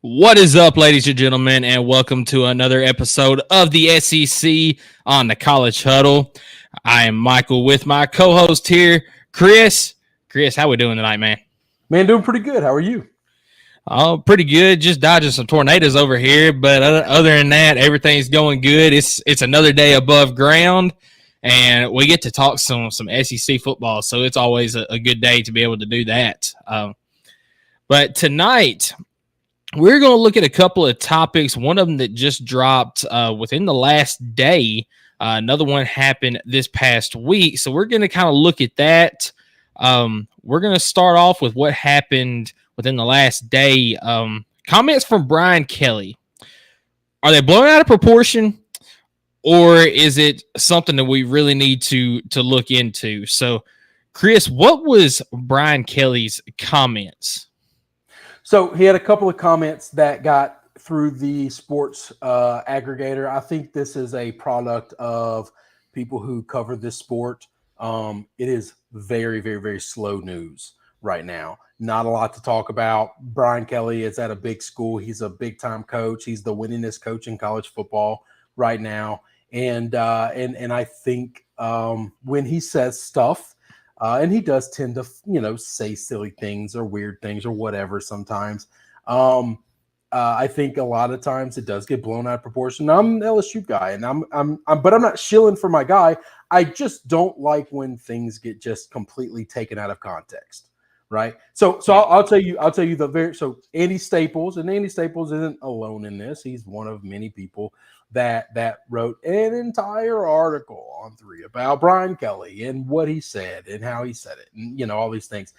What is up, ladies and gentlemen, and welcome to another episode of the SEC on the College Huddle. I am Michael with my co-host here, Chris. Chris, how we doing tonight, man? Man, doing pretty good. How are you? Oh, pretty good. Just dodging some tornadoes over here, but other than that, everything's going good. It's another day above ground, and we get to talk some SEC football, so it's always a good day to be able to do that. But tonight, we're going to look at a couple of topics. One of them that just dropped within the last day. Another one happened this past week. So we're going to kind of look at that. We're going to start off with what happened within the last day. Comments from Brian Kelly. Are they blown out of proportion, or is it something that we really need to look into? So, Chris, what was Brian Kelly's comments? So he had a couple of comments that got through the sports aggregator. I think this is a product of people who cover this sport. It is very, very, very slow news right now. Not a lot to talk about. Brian Kelly is at a big school. He's a big-time coach. He's the winningest coach in college football right now. And I think when he says stuff, and he does tend to, say silly things or weird things or whatever sometimes. I think a lot of times it does get blown out of proportion. I'm an LSU guy, and but I'm not shilling for my guy. I just don't like when things get just completely taken out of context, right? So I'll tell you so Andy Staples, and Andy Staples isn't alone in this. He's one of many people that wrote an entire article on On3 about Brian Kelly and what he said and how he said it, and all these things.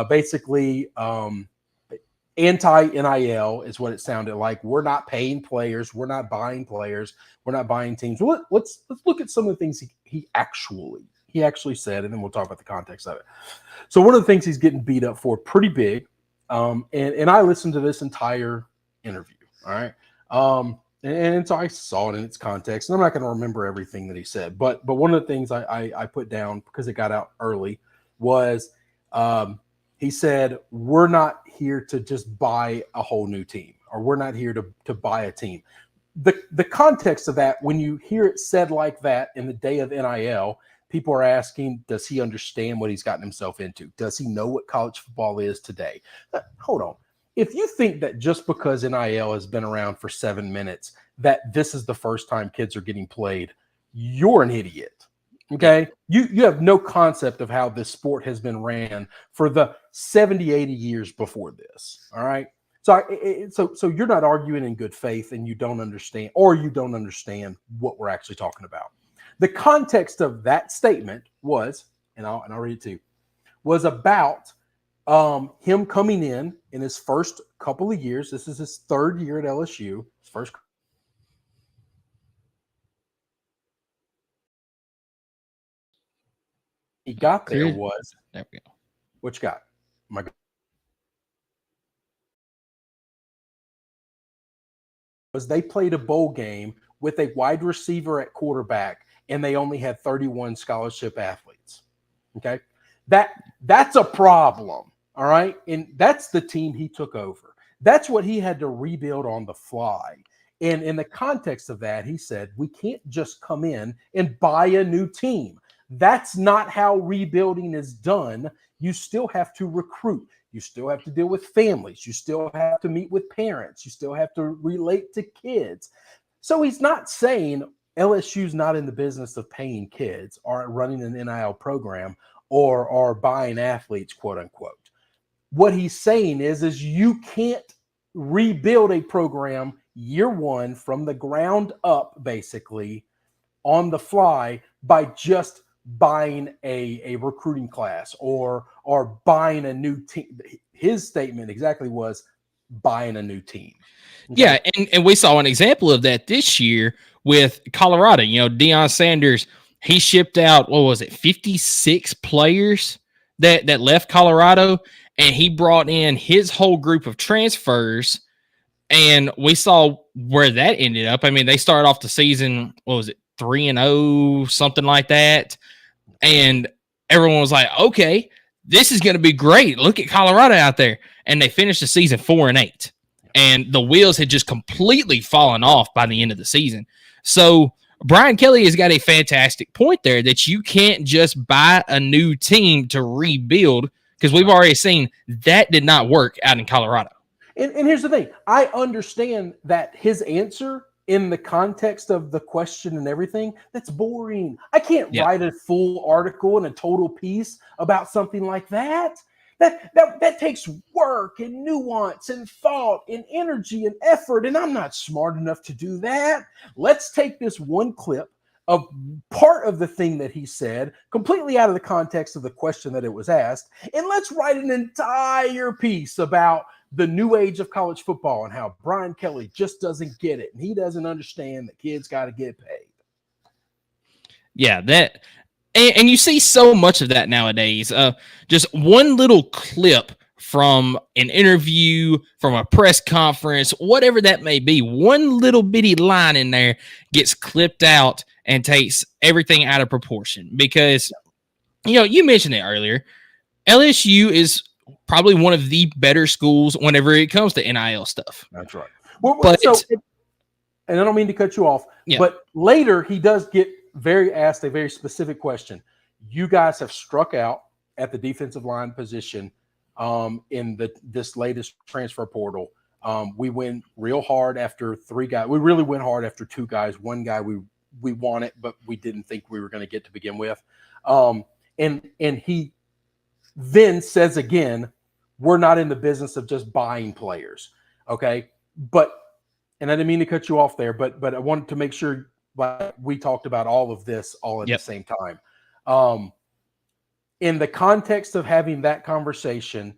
Basically, anti-NIL is what it sounded like. We're not paying players, we're not buying players, we're not buying teams. Well, let's look at some of the things he actually said, and then we'll talk about the context of it. So one of the things he's getting beat up for pretty big, and I listened to this entire interview. All right. And so I saw it in its context, and I'm not going to remember everything that he said, but one of the things I put down because it got out early was he said, we're not here to just buy a whole new team, or we're not here to buy a team. The context of that, when you hear it said like that in the day of NIL, people are asking, does he understand what he's gotten himself into? Does he know what college football is today? Hold on. If you think that just because NIL has been around for 7 minutes, that this is the first time kids are getting played, you're an idiot. Okay? You have no concept of how this sport has been ran for the 70, 80 years before this. All right? So you're not arguing in good faith, and you don't understand what we're actually talking about. The context of that statement was, and I'll read it to you, was about him coming in his first couple of years. This is his third year at LSU. His first. He got there was. There we go. What you got? My God. Was they played a bowl game with a wide receiver at quarterback, and they only had 31 scholarship athletes. Okay. That's a problem. All right. And that's the team he took over. That's what he had to rebuild on the fly. And in the context of that, he said, we can't just come in and buy a new team. That's not how rebuilding is done. You still have to recruit. You still have to deal with families. You still have to meet with parents. You still have to relate to kids. So he's not saying LSU's not in the business of paying kids or running an NIL program or buying athletes, quote unquote. What he's saying is you can't rebuild a program year one from the ground up, basically, on the fly by just buying a recruiting class or buying a new team. His statement exactly was buying a new team. Okay? Yeah, and we saw an example of that this year with Colorado. Deion Sanders, he shipped out, 56 players that left Colorado, and he brought in his whole group of transfers, and we saw where that ended up. I mean, they started off the season, 3-0, something like that, and everyone was like, okay, this is going to be great. Look at Colorado out there. And they finished the season 4-8. and the wheels had just completely fallen off by the end of the season. So Brian Kelly has got a fantastic point there that you can't just buy a new team to rebuild, because we've already seen that did not work out in Colorado. And here's the thing. I understand that his answer in the context of the question and everything, that's boring. I can't write a full article and a total piece about something like that. That takes work and nuance and thought and energy and effort, and I'm not smart enough to do that. Let's take this one clip of part of the thing that he said, completely out of the context of the question that it was asked, and let's write an entire piece about the new age of college football and how Brian Kelly just doesn't get it, and he doesn't understand that kids got to get paid. Yeah, that. And you see so much of that nowadays. Just one little clip from an interview, from a press conference, whatever that may be, one little bitty line in there gets clipped out and takes everything out of proportion. Because, you mentioned it earlier, LSU is probably one of the better schools whenever it comes to NIL stuff. That's right. And I don't mean to cut you off, but later he does get asked a very specific question. You guys have struck out at the defensive line position in this latest transfer portal. We went real hard after 3 guys. We really went hard after 2 guys. 1 guy we wanted, but we didn't think we were going to get to begin with. And he then says again, we're not in the business of just buying players. Okay. And I didn't mean to cut you off there, but I wanted to make sure we talked about all of this all at the same time. In the context of having that conversation,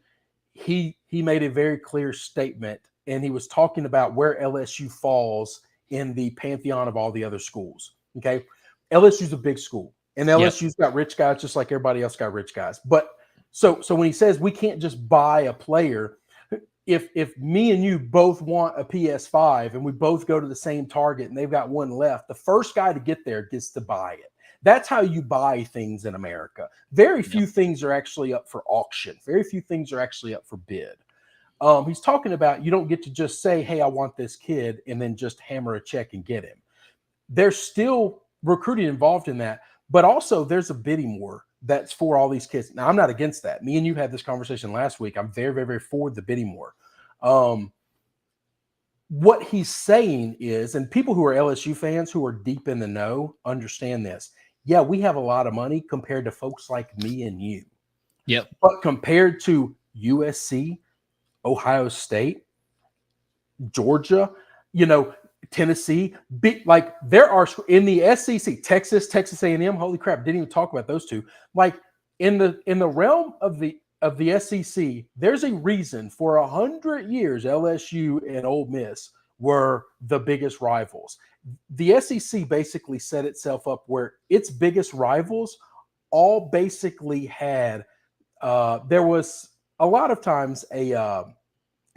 he made a very clear statement, and he was talking about where LSU falls in the pantheon of all the other schools. Okay. LSU's a big school, and LSU's got rich guys just like everybody else got rich guys. But so when he says we can't just buy a player, if me and you both want a PS5 and we both go to the same Target and they've got one left, the first guy to get there gets to buy it. That's how you buy things in America. Very few things are actually up for auction. Very few things are actually up for bid. He's talking about you don't get to just say, hey, I want this kid, and then just hammer a check and get him. There's still recruiting involved in that, but also there's a bidding war that's for all these kids. Now, I'm not against that. Me and you had this conversation last week. I'm very, very, very for the bidding war. What he's saying is, and people who are LSU fans who are deep in the know understand this. Yeah, we have a lot of money compared to folks like me and you. Yep. But compared to USC, Ohio State, Georgia, Tennessee, there are in the SEC, Texas A&M. Holy crap! Didn't even talk about those two. Like in the realm of the SEC, there's a reason for 100 years LSU and Ole Miss were the biggest rivals. The SEC basically set itself up where its biggest rivals all basically had. There was a lot of times a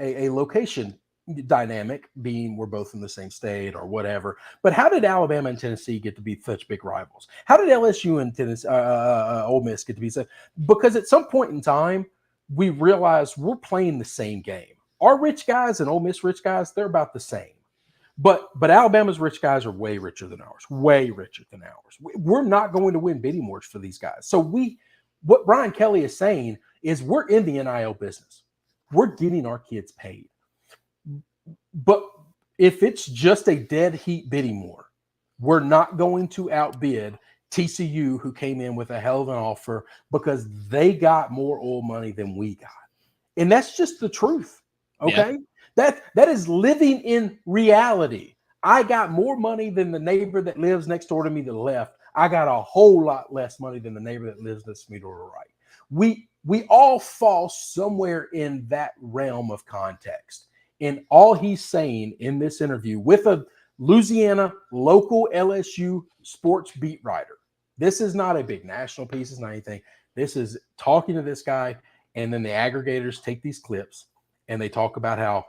location dynamic, being we're both in the same state or whatever. But how did Alabama and Tennessee get to be such big rivals? How did LSU and Tennessee, Ole Miss get to be such? Because at some point in time, we realized we're playing the same game. Our rich guys and Ole Miss rich guys, they're about the same. But Alabama's rich guys are way richer than ours, way richer than ours. We're not going to win bidding wars for these guys. So what Brian Kelly is saying is we're in the NIL business. We're getting our kids paid. But if it's just a dead heat bidding war, we're not going to outbid TCU, who came in with a hell of an offer because they got more oil money than we got. And that's just the truth. Okay. Yeah. That is living in reality. I got more money than the neighbor that lives next door to me to the left. I got a whole lot less money than the neighbor that lives next to me to the right. We all fall somewhere in that realm of context. And all he's saying in this interview with a Louisiana local LSU sports beat writer, this is not a big national piece. It's not anything. This is talking to this guy, and then the aggregators take these clips and they talk about how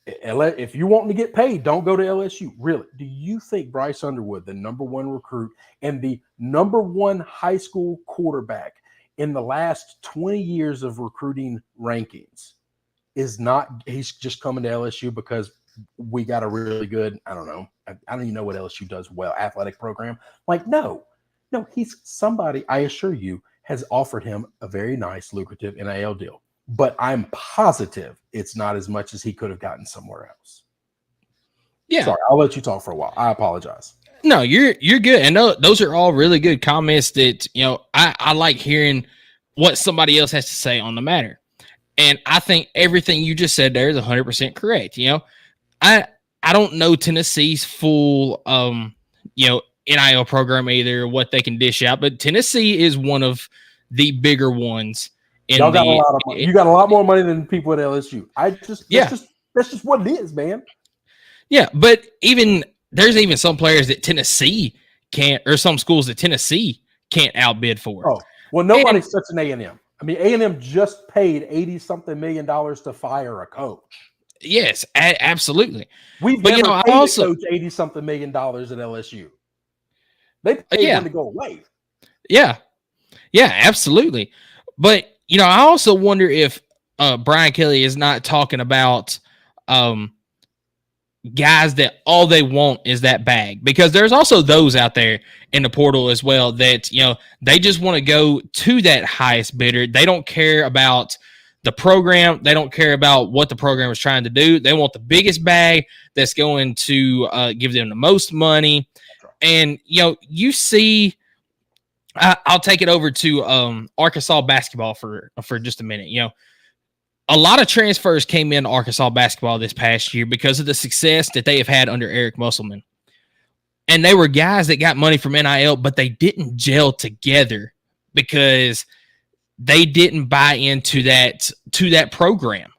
if you want to get paid, don't go to LSU. Really? Do you think Bryce Underwood, the number 1 recruit and the number 1 high school quarterback in the last 20 years of recruiting rankings, is not he's just coming to LSU because we got a really good, I don't know, I don't even know what LSU does well, athletic program. Like, no, he's somebody, I assure you, has offered him a very nice, lucrative NIL deal. But I'm positive it's not as much as he could have gotten somewhere else. Yeah. Sorry, I'll let you talk for a while. I apologize. No, you're good. And those are all really good comments that, I like hearing what somebody else has to say on the matter. And I think everything you just said there is 100% correct. I don't know Tennessee's full, NIL program either, what they can dish out, but Tennessee is one of the bigger ones. Y'all got a lot of money. You got a lot more money than people at LSU. That's just what it is, man. Yeah, but there's even some players that Tennessee can't, or some schools that Tennessee can't outbid for. Oh, well, nobody's such an A&M. I mean, A&M just paid $80-something million to fire a coach. Yes, absolutely. We've never paid a coach $80-something million at LSU. They paid him to go away. Yeah, absolutely. But I also wonder if Brian Kelly is not talking about guys that all they want is that bag, because there's also those out there in the portal as well that they just want to go to that highest bidder. They don't care about the program. They don't care about what the program is trying to do. They want the biggest bag that's going to give them the most money. And you see, I'll take it over to Arkansas basketball for just a minute. A lot of transfers came in Arkansas basketball this past year because of the success that they have had under Eric Musselman. And they were guys that got money from NIL, but they didn't gel together because they didn't buy into that program.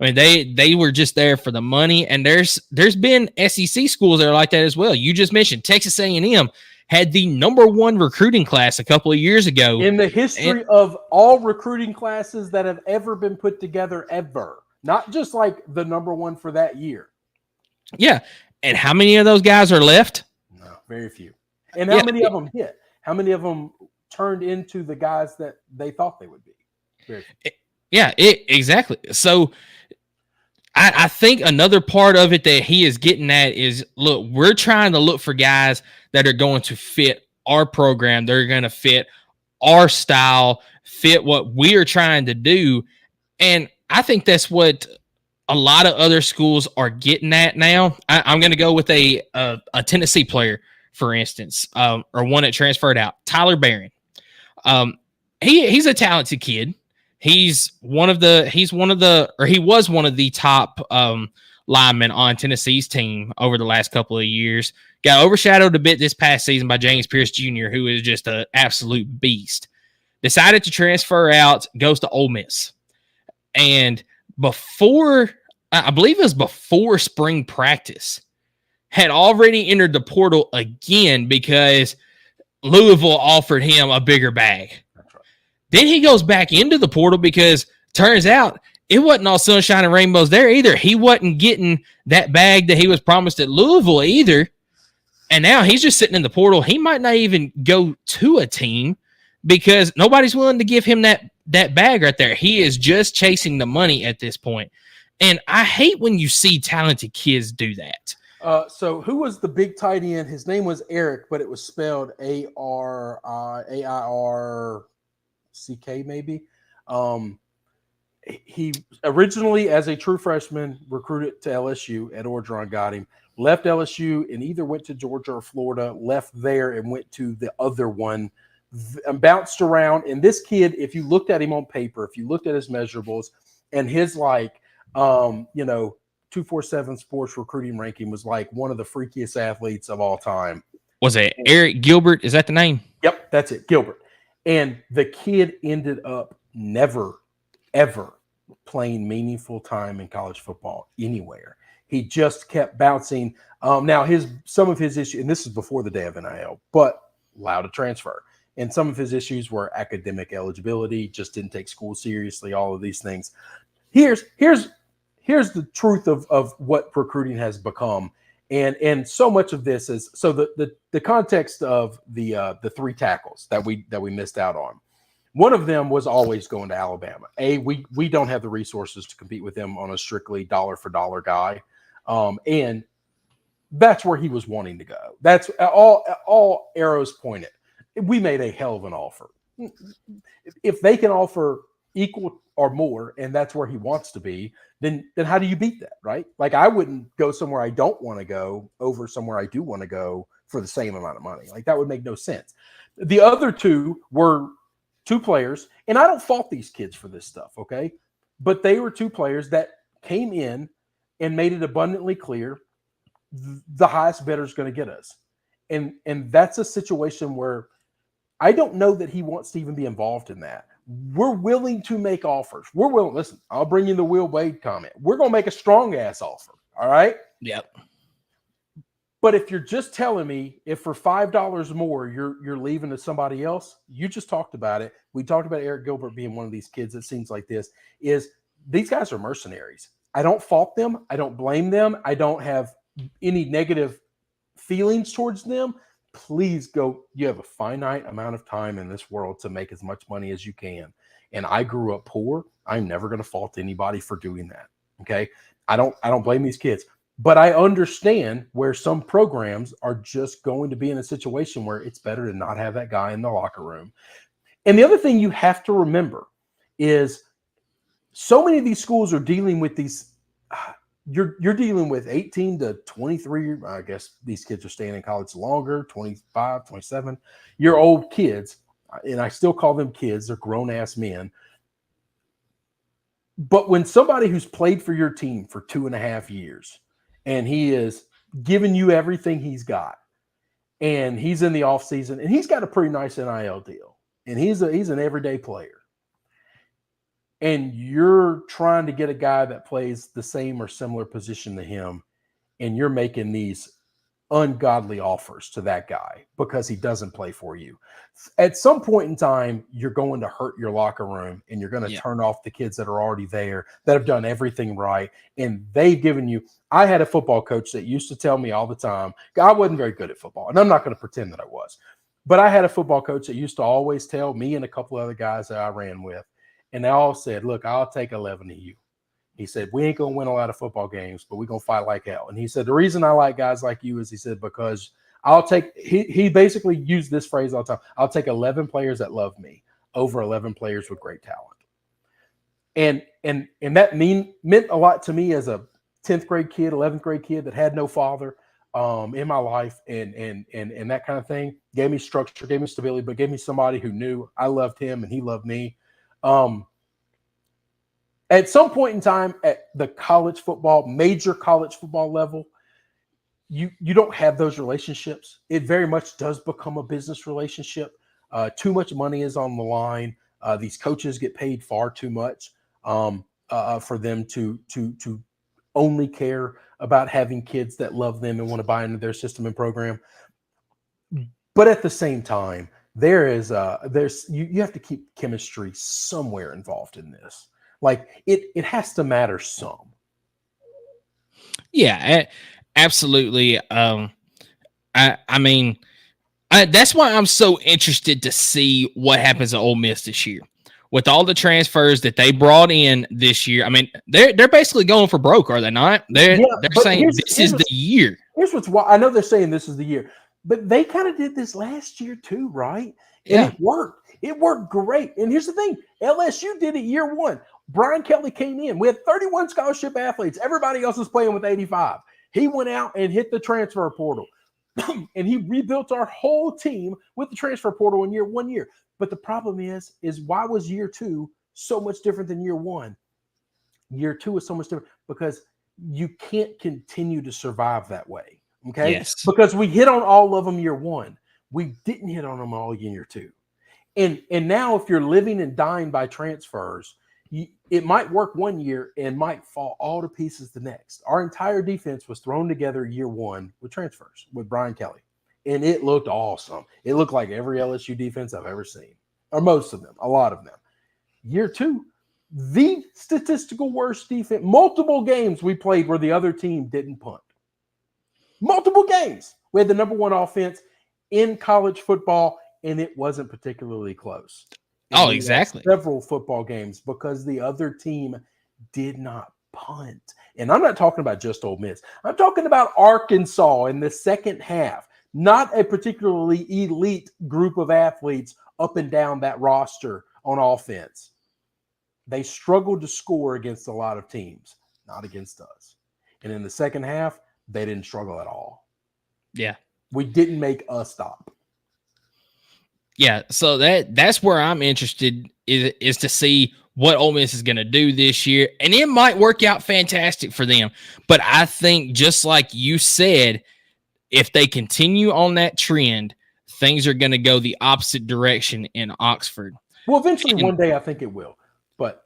I mean, they were just there for the money. And there's been SEC schools that are like that as well. You just mentioned Texas A&M had the #1 recruiting class a couple of years ago. In the history of all recruiting classes that have ever been put together ever. Not just like the #1 for that year. Yeah. And how many of those guys are left? No, very few. And how many of them hit? How many of them turned into the guys that they thought they would be? Very few. Yeah, exactly. So I think another part of it that he is getting at is, look, we're trying to look for guys that are going to fit our program. They're going to fit our style, fit what we are trying to do. And I think that's what a lot of other schools are getting at now. I'm going to go with a Tennessee player, for instance, or one that transferred out, Tyler Barron. He's a talented kid. He was one of the top linemen on Tennessee's team over the last couple of years. Got overshadowed a bit this past season by James Pierce Jr., who is just an absolute beast. Decided to transfer out, goes to Ole Miss. And I believe it was before spring practice, had already entered the portal again because Louisville offered him a bigger bag. Then he goes back into the portal because turns out it wasn't all sunshine and rainbows there either. He wasn't getting that bag that he was promised at Louisville either. And now he's just sitting in the portal. He might not even go to a team because nobody's willing to give him that bag right there. He is just chasing the money at this point. And I hate when you see talented kids do that. So who was the big tight end? His name was Eric, but it was spelled AIRCK maybe. He originally, as a true freshman, recruited to LSU. Ed Orgeron got him. Left LSU and either went to Georgia or Florida. Left there and went to the other one. Bounced around. And this kid, if you looked at him on paper, if you looked at his measurables, and his 247 Sports recruiting ranking was like one of the freakiest athletes of all time. Was it Eric Gilbert? Is that the name? Yep, that's it, Gilbert. And the kid ended up never, ever playing meaningful time in college football anywhere. He just kept bouncing. Now, some of his issues, and this is before the day of NIL, but allowed to transfer. And some of his issues were academic eligibility, just didn't take school seriously, all of these things. Here's the truth of what recruiting has become. And so much of this is the context of the 3 tackles that we missed out on. One of them was always going to Alabama. We don't have the resources to compete with them on a strictly dollar for dollar guy. And that's where he was wanting to go. That's all arrows pointed. We made a hell of an offer. If they can offer equal or more, and that's where he wants to be, then how do you beat that, right? Like, I wouldn't go somewhere I don't want to go over somewhere I do want to go for the same amount of money. Like, that would make no sense. The other two were two players, and I don't fault these kids for this stuff, okay? But they were two players that came in and made it abundantly clear the highest bidder is going to get us. And that's a situation where I don't know that he wants to even be involved in that. We're willing to make offers. We're willing. Listen, I'll bring you the Will Wade comment. We're going to make a strong ass offer. All right. Yep. But if you're just telling me if for $5 more you're leaving to somebody else, you just talked about it. We talked about Eric Gilbert being one of these kids that seems like this. Is these guys are mercenaries. I don't fault them. I don't blame them. I don't have any negative feelings towards them. Please go. You have a finite amount of time in this world to make as much money as you can. And I grew up poor. I'm never going to fault anybody for doing that. Okay. I don't blame these kids, but I understand where some programs are just going to be in a situation where it's better to not have that guy in the locker room. And the other thing you have to remember is so many of these schools are dealing with these. You're dealing with 18 to 23. I guess these kids are staying in college longer, 25, 27. You're old kids, and I still call them kids. They're grown-ass men. But when somebody who's played for your team for 2.5 years, and he is giving you everything he's got, and he's in the offseason, and he's got a pretty nice NIL deal, and he's an everyday player, and you're trying to get a guy that plays the same or similar position to him, and you're making these ungodly offers to that guy because he doesn't play for you. At some point in time, you're going to hurt your locker room, and you're going to turn off the kids that are already there, that have done everything right, and they've given you – I had a football coach that used to tell me all the time – I wasn't very good at football, and I'm not going to pretend that I was. But I had a football coach that used to always tell me and a couple other guys that I ran with, and they all said, look, I'll take 11 of you. He said, we ain't going to win a lot of football games, but we're going to fight like hell. And he said, the reason I like guys like you is, he said, because I'll take – he basically used this phrase all the time. I'll take 11 players that love me over 11 players with great talent. And that meant a lot to me as a 10th grade kid, 11th grade kid that had no father in my life and that kind of thing. Gave me structure, gave me stability, but gave me somebody who knew I loved him and he loved me. At some point in time at the college football, major college football level, you don't have those relationships. It very much does become a business relationship. Too much money is on the line. These coaches get paid far too much for them to only care about having kids that love them and want to buy into their system and program. But at the same time, you have to keep chemistry somewhere involved in this. Like it has to matter some. Yeah, absolutely. I mean, that's why I'm so interested to see what happens at Ole Miss this year with all the transfers that they brought in this year. I mean, they're basically going for broke, are they not? They're saying this is the year. Here's what's why I know they're saying this is the year, but they kind of did this last year too, right? And it worked. It worked great. And here's the thing: LSU did it year one. Brian Kelly came in. We had 31 scholarship athletes. Everybody else was playing with 85. He went out and hit the transfer portal. And he rebuilt our whole team with the transfer portal in year 1 year. But the problem is why was year two so much different than year one? Year two is so much different because you can't continue to survive that way. Okay? Yes. Because we hit on all of them year one. We didn't hit on them all in year two. And now if you're living and dying by transfers, it might work 1 year and might fall all to pieces the next. Our entire defense was thrown together year one with transfers with Brian Kelly, and it looked awesome. It looked like every LSU defense I've ever seen, or most of them, a lot of them. Year two, the statistical worst defense. Multiple games we played where the other team didn't punt. Multiple games. We had the number one offense in college football, and it wasn't particularly close. And Oh, we lost exactly. several football games because the other team did not punt. And I'm not talking about just Ole Miss. I'm talking about Arkansas in the second half. Not a particularly elite group of athletes up and down that roster on offense. They struggled to score against a lot of teams, not against us. And in the second half, they didn't struggle at all. Yeah. We didn't make us stop. Yeah, so that's where I'm interested is to see what Ole Miss is going to do this year, and it might work out fantastic for them. But I think, just like you said, if they continue on that trend, things are going to go the opposite direction in Oxford. Well, eventually, one day, I think it will. But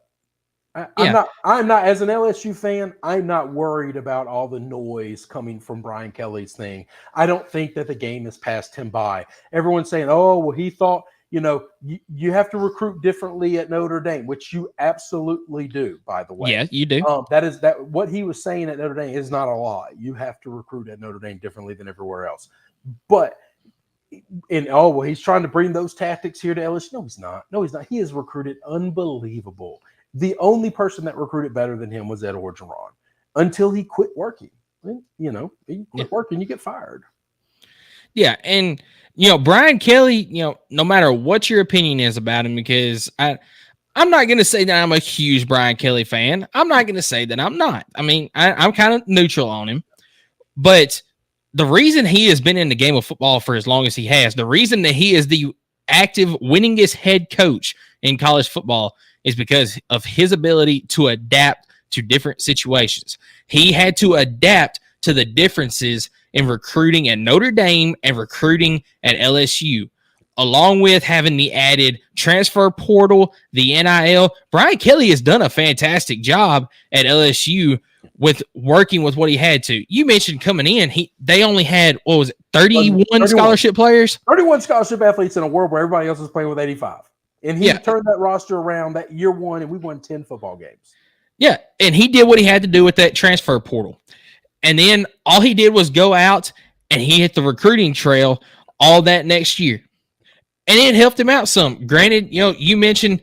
I'm Yeah. not as an LSU fan, I'm not worried about all the noise coming from Brian Kelly's thing. I don't think that the game has passed him by. Everyone's saying, oh, well, he thought, you have to recruit differently at Notre Dame, which you absolutely do, by the way. Yeah, you do. That what he was saying at Notre Dame is not a lie. You have to recruit at Notre Dame differently than everywhere else. But he's trying to bring those tactics here to LSU. No, he's not. No, he's not. He has recruited unbelievable. The only person that recruited better than him was Ed Orgeron until he quit working. You quit working, you get fired. Yeah, and Brian Kelly, no matter what your opinion is about him, because I'm not going to say that I'm a huge Brian Kelly fan. I'm not going to say that I'm not. I mean, I'm kind of neutral on him, but the reason he has been in the game of football for as long as he has, the reason that he is the active winningest head coach in college football is because of his ability to adapt to different situations. He had to adapt to the differences in recruiting at Notre Dame and recruiting at LSU, along with having the added transfer portal, the NIL. Brian Kelly has done a fantastic job at LSU with working with what he had to. You mentioned coming in, they only had, 31 scholarship players? 31 scholarship athletes in a world where everybody else was playing with 85. And he turned that roster around that year one, and we won 10 football games. Yeah, and he did what he had to do with that transfer portal. And then all he did was go out and he hit the recruiting trail all that next year. And it helped him out some. Granted, you mentioned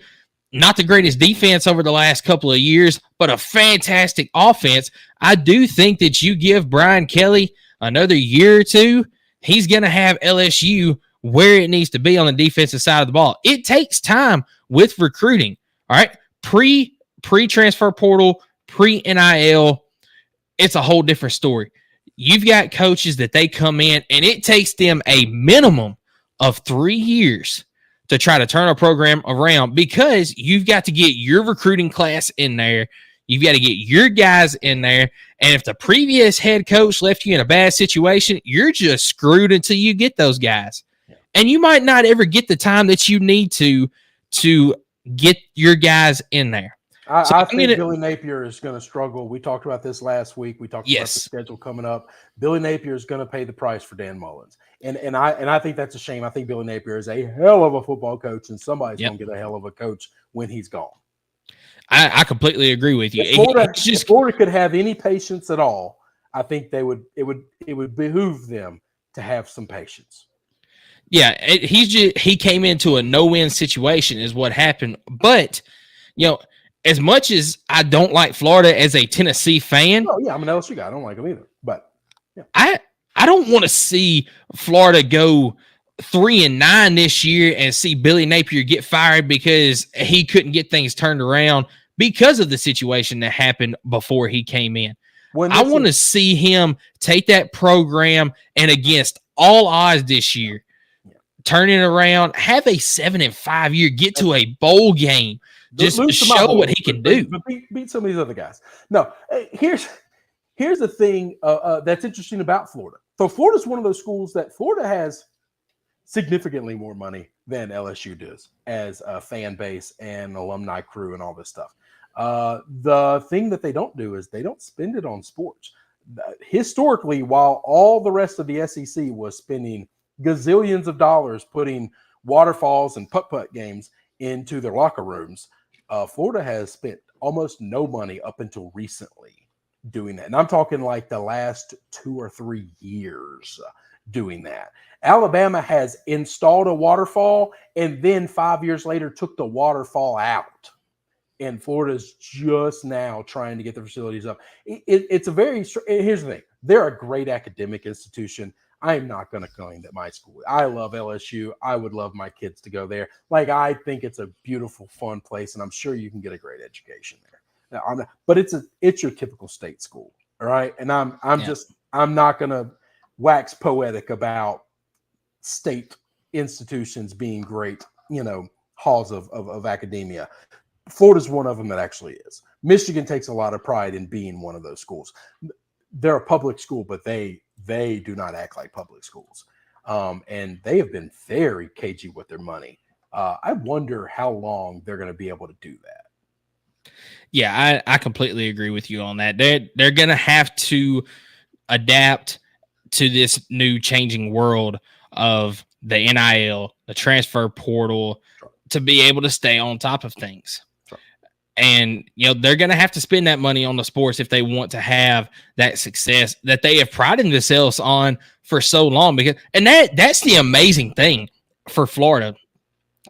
not the greatest defense over the last couple of years, but a fantastic offense. I do think that you give Brian Kelly another year or two, he's going to have LSU where it needs to be on the defensive side of the ball. It takes time with recruiting. All right. Pre-transfer portal, pre-NIL, it's a whole different story. You've got coaches that they come in and it takes them a minimum of 3 years to try to turn a program around because you've got to get your recruiting class in there. You've got to get your guys in there. And if the previous head coach left you in a bad situation, you're just screwed until you get those guys. And you might not ever get the time that you need to get your guys in there. I think Billy Napier is going to struggle. We talked about this last week. We talked about the schedule coming up. Billy Napier is going to pay the price for Dan Mullins. And I think that's a shame. I think Billy Napier is a hell of a football coach, and somebody's going to get a hell of a coach when he's gone. I completely agree with you. If Florida could have any patience at all, I think it would behoove them to have some patience. Yeah, he came into a no-win situation is what happened. But, as much as I don't like Florida as a Tennessee fan. Oh, yeah, I'm an LSU guy. I don't like them either. But yeah. I don't want to see Florida go 3-9 this year and see Billy Napier get fired because he couldn't get things turned around because of the situation that happened before he came in. I want to see him take that program and against all odds this year, turn it around, have a 7-5 year, get to a bowl game, just show what he can do. But beat some of these other guys. No, here's the thing that's interesting about Florida. So Florida's one of those schools that Florida has significantly more money than LSU does as a fan base and alumni crew and all this stuff. The thing that they don't do is they don't spend it on sports. Historically, while all the rest of the SEC was spending gazillions of dollars putting waterfalls and putt-putt games into their locker rooms, Florida has spent almost no money up until recently doing that. And I'm talking like the last 2 or 3 years. doing that. Alabama has installed a waterfall and then 5 years later took the waterfall out. And Florida's just now trying to get the facilities up. It's a very – here's the thing. They're a great academic institution. I am not going to claim that my school – I love LSU. I would love my kids to go there. Like, I think it's a beautiful, fun place, and I'm sure you can get a great education there. Now, but it's your typical state school, all right? And I'm not going to wax poetic about state institutions being great, halls of academia. Florida's one of them that actually is. Michigan takes a lot of pride in being one of those schools. They're a public school, but they do not act like public schools. And they have been very cagey with their money. I wonder how long they're going to be able to do that. Yeah, I completely agree with you on that. They're going to have to adapt to this new changing world of the NIL, the transfer portal, to be able to stay on top of things. And, they're going to have to spend that money on the sports if they want to have that success that they have prided themselves on for so long. That's the amazing thing for Florida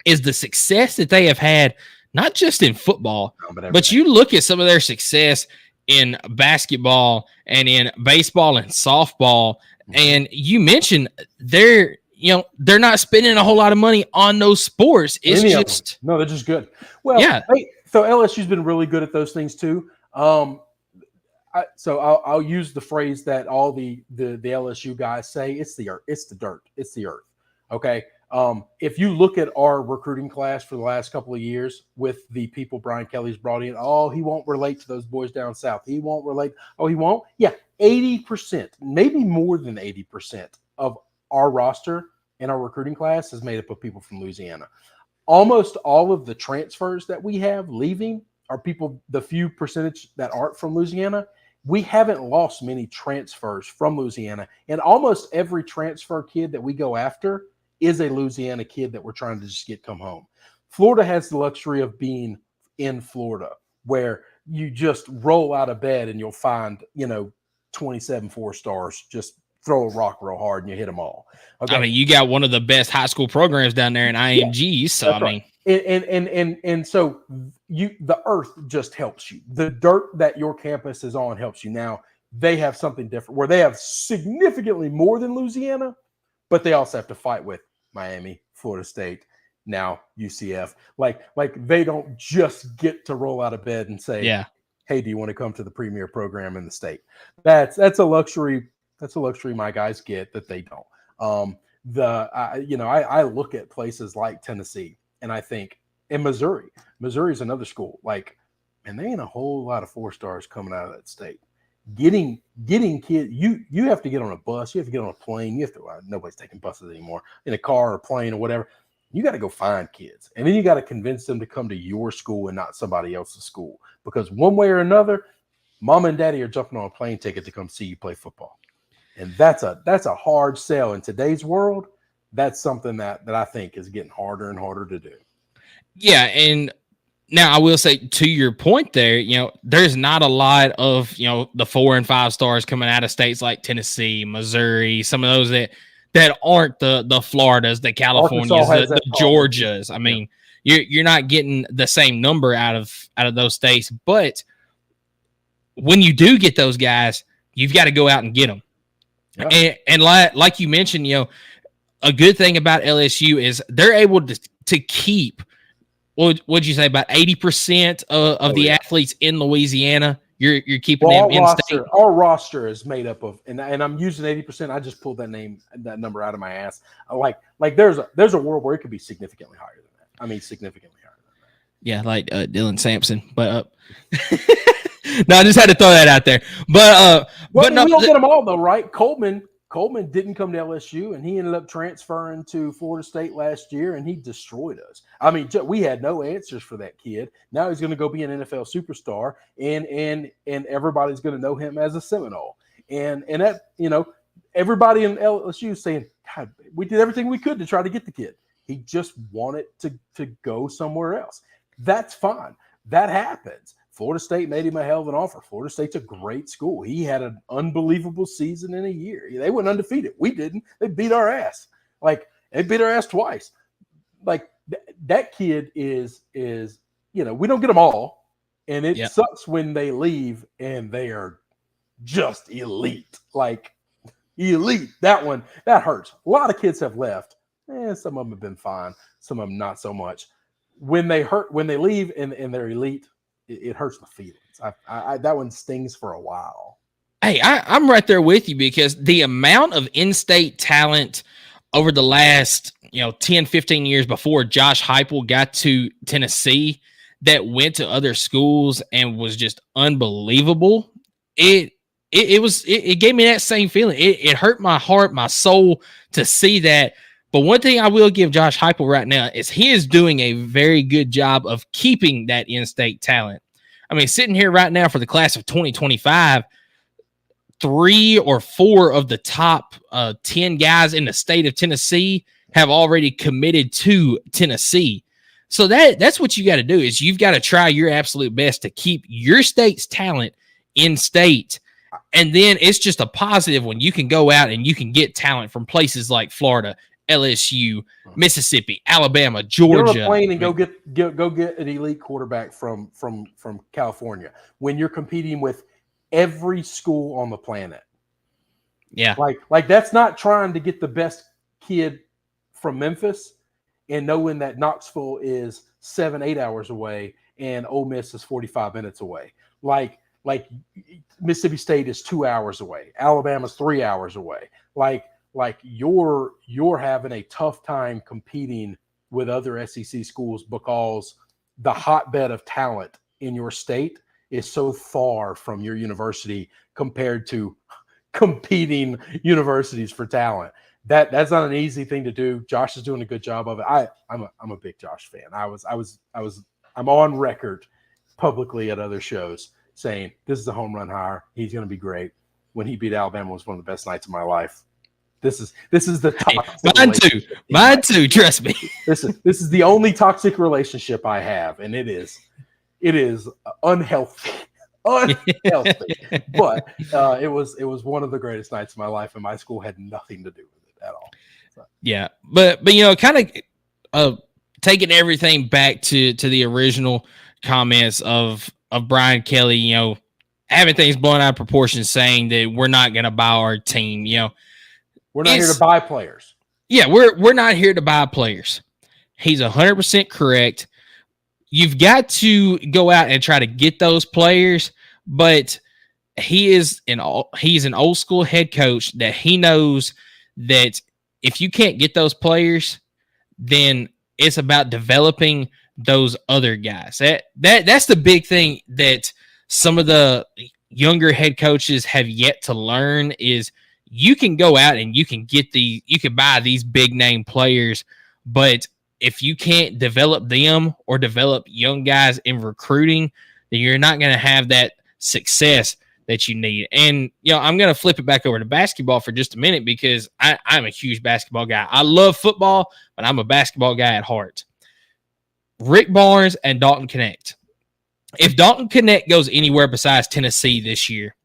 is the success that they have had, not just in football, but you look at some of their success in basketball and in baseball and softball. And you mentioned they're not spending a whole lot of money on those sports. It's just no, they're just good. Well, yeah. So LSU's been really good at those things too. So I'll use the phrase that all the LSU guys say: it's the earth, it's the dirt, it's the earth. Okay. If you look at our recruiting class for the last couple of years with the people Brian Kelly's brought in, he won't relate to those boys down south. He won't relate. Oh, he won't. Yeah, 80%, maybe more than 80% of our roster in our recruiting class is made up of people from Louisiana. Almost all of the transfers that we have leaving are people, the few percentage that aren't from Louisiana. We haven't lost many transfers from Louisiana. And almost every transfer kid that we go after is a Louisiana kid that we're trying to just come home. Florida has the luxury of being in Florida where you just roll out of bed and you'll find, 27 4-stars, just throw a rock real hard and you hit them all. Okay? I mean, you got one of the best high school programs down there in IMG. So, I mean, and so the earth just helps you. The dirt that your campus is on helps you. Now they have something different where they have significantly more than Louisiana, but they also have to fight with Miami, Florida State, now UCF. Like they don't just get to roll out of bed and say, hey, do you want to come to the premier program in the state? That's a luxury. That's a luxury my guys get that they don't. I look at places like Tennessee and I think, and Missouri's another school. And there ain't a whole lot of 4-stars coming out of that state. Getting kids, you have to get on a bus, you have to get on a plane, nobody's taking buses anymore, in a car or plane or whatever. You got to go find kids. And then you got to convince them to come to your school and not somebody else's school. Because one way or another, mom and daddy are jumping on a plane ticket to come see you play football. And that's a hard sell in today's world. That's something that I think is getting harder and harder to do. Yeah, and now I will say to your point there, there's not a lot of, the 4 and 5 stars coming out of states like Tennessee, Missouri, some of those that aren't the Floridas, the Californias, the Georgias. I mean, you're not getting the same number out of those states, but when you do get those guys, you've got to go out and get them. Yeah. And like you mentioned, a good thing about LSU is they're able to keep, what'd you say, about 80% of the athletes in Louisiana. You're keeping them in state. Our roster is made up of, and I'm using 80%. I just pulled that number out of my ass. Like there's a world where it could be significantly higher than that. I mean, significantly higher than that. Yeah, like Dylan Sampson, but no, I just had to throw that out there. But we don't get them all though, right? Coleman didn't come to LSU, and he ended up transferring to Florida State last year, and he destroyed us. I mean, we had no answers for that kid. Now he's going to go be an NFL superstar, and everybody's going to know him as a Seminole. And that, everybody in LSU is saying, God, we did everything we could to try to get the kid. He just wanted to go somewhere else. That's fine. That happens. Florida State made him a hell of an offer. Florida State's a great school. He had an unbelievable season in a year. They went undefeated. We didn't. They beat our ass. Like, they beat our ass twice. Like, that kid is we don't get them all. And it sucks when they leave and they are just elite. Like, elite. That one, that hurts. A lot of kids have left. Some of them have been fine. Some of them not so much. When they leave and they're elite, it hurts the feelings. That one stings for a while. Hey, I'm right there with you, because the amount of in-state talent over the last 10, 15 years before Josh Heupel got to Tennessee that went to other schools and was just unbelievable. It gave me that same feeling. It hurt my heart, my soul to see that. But one thing I will give Josh Heupel right now is he is doing a very good job of keeping that in-state talent. I mean, sitting here right now for the class of 2025, 3 or 4 of the top 10 guys in the state of Tennessee have already committed to Tennessee. So that's what you got to do, is you've got to try your absolute best to keep your state's talent in state. And then it's just a positive when you can go out and you can get talent from places like Florida, LSU, Mississippi, Alabama, Georgia. Get on a plane and go get an elite quarterback from California when you're competing with every school on the planet. Yeah. Like that's not trying to get the best kid from Memphis and knowing that Knoxville is 7-8 hours away and Ole Miss is 45 minutes away. Like Mississippi State is 2 hours away. Alabama's 3 hours away. Like you're having a tough time competing with other SEC schools because the hotbed of talent in your state is so far from your university compared to competing universities for talent. That's not an easy thing to do. Josh is doing a good job of it. I'm a big Josh fan. I'm on record publicly at other shows saying this is a home run hire. He's going to be great. When he beat Alabama, was one of the best nights of my life. This is the toxic mine too. Trust me. This is the only toxic relationship I have, and it is unhealthy. But it was one of the greatest nights of my life, and my school had nothing to do with it at all. So. Yeah, but kind of taking everything back to the original comments of Brian Kelly, having things blown out of proportion, saying that we're not going to buy our team, We're not here to buy players. Yeah, we're not here to buy players. He's 100% correct. You've got to go out and try to get those players, but he's an old school head coach that he knows that if you can't get those players, then it's about developing those other guys. That's the big thing that some of the younger head coaches have yet to learn is you can go out and you can buy these big name players, but if you can't develop them or develop young guys in recruiting, then you're not going to have that success that you need. And, I'm going to flip it back over to basketball for just a minute because I'm a huge basketball guy. I love football, but I'm a basketball guy at heart. Rick Barnes and Dalton Knecht. If Dalton Knecht goes anywhere besides Tennessee this year,